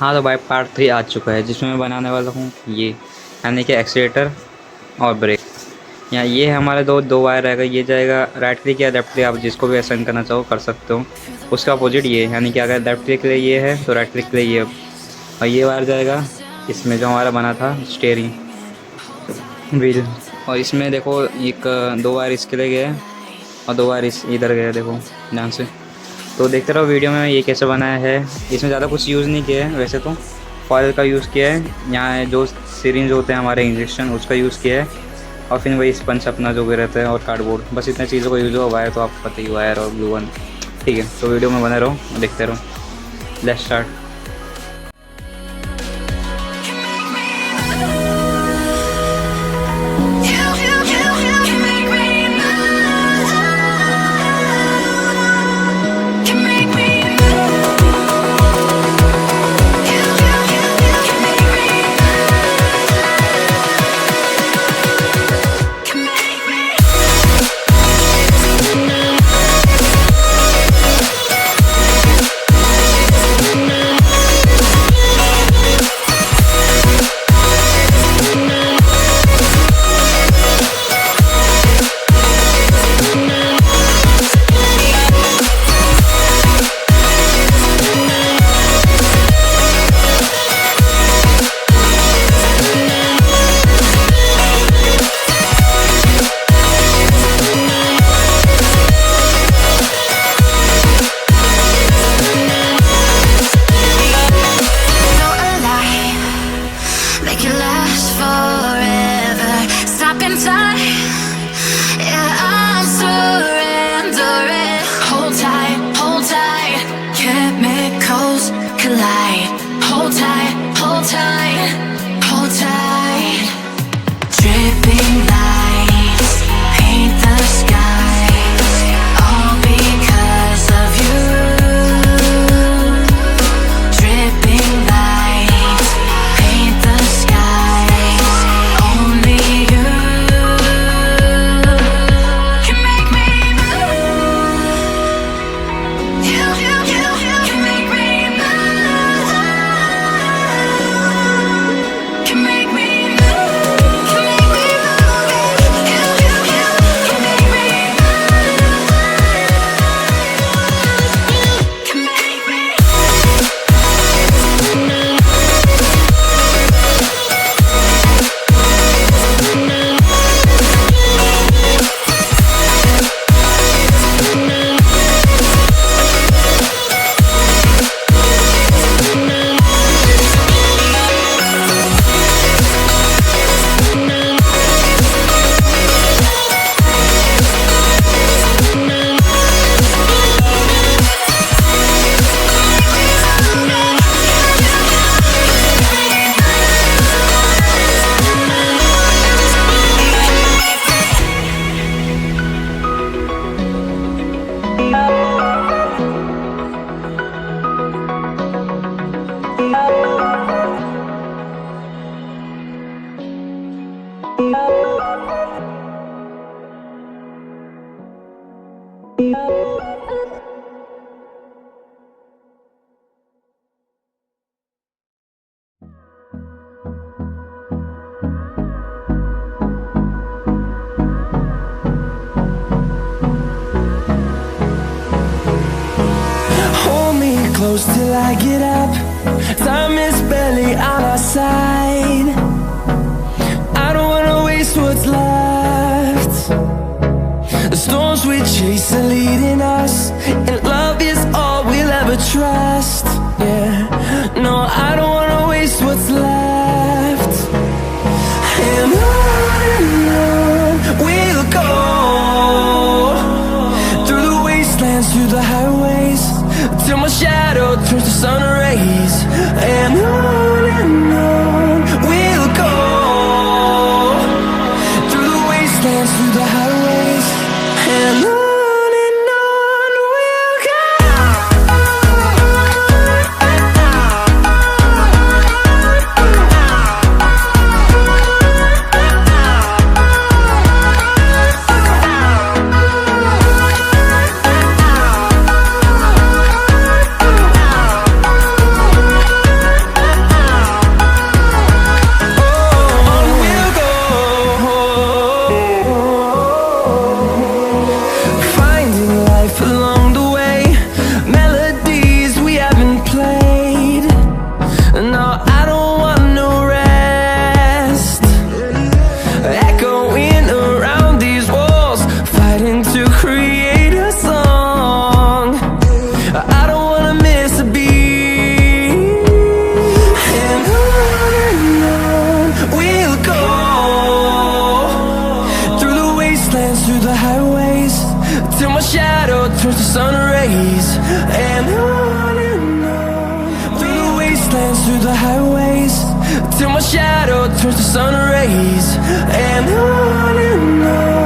हाँ तो bike part 3 आ चुका है, जिसमें मैं बनाने वाला हूँ ये, यानी कि एक्सीलेटर और ब्रेक। यहाँ ये है हमारे दो वायर रहेगा। ये जाएगा राइट क्लिक या लेफ्ट क्लिक, आप जिसको भी असाइन करना चाहो कर सकते हो। उसका अपोजिट ये, यानी कि अगर लेफ्ट क्लिक के लिए ये है तो राइट क्लिक के लिए ये। और ये वायर जाएगा इसमें जो हमारा बना था स्टीयरिंग व्हील। और इसमें देखो एक 2 वायर इसके लिए गए और 2 वायर इधर गए, देखो ध्यान से। तो देखते रहो वीडियो में ये कैसे बनाया है। इसमें ज़्यादा कुछ यूज़ नहीं किया है, वैसे तो फॉयल का यूज़ किया है। यहाँ जो सिरिंज होते हैं हमारे इंजेक्शन, उसका यूज़ किया है। और फिर वही स्पंज अपना जो भी रहता है और कार्डबोर्ड, बस इतने चीज़ों का यूज़ हुआ। वायर तो आपको पता ही, वायर और ग्लू गन। ठीक है, तो वीडियो में बने रहो, देखते रहो। Let's start. Close till I get up. Time is barely on our side. I don't wanna waste what's left. The storms we chase are leading us, and love is all we'll ever trust. Yeah, no, I don't wanna waste what's left. And on we'll go, through the wastelands, through the highways, till my shadow turns to sun rays. And on we'll go, through the wastelands, through the highways, and on we'll go. ways, and on through the wastelands, through the highways, till my shadow turns to sun rays, and on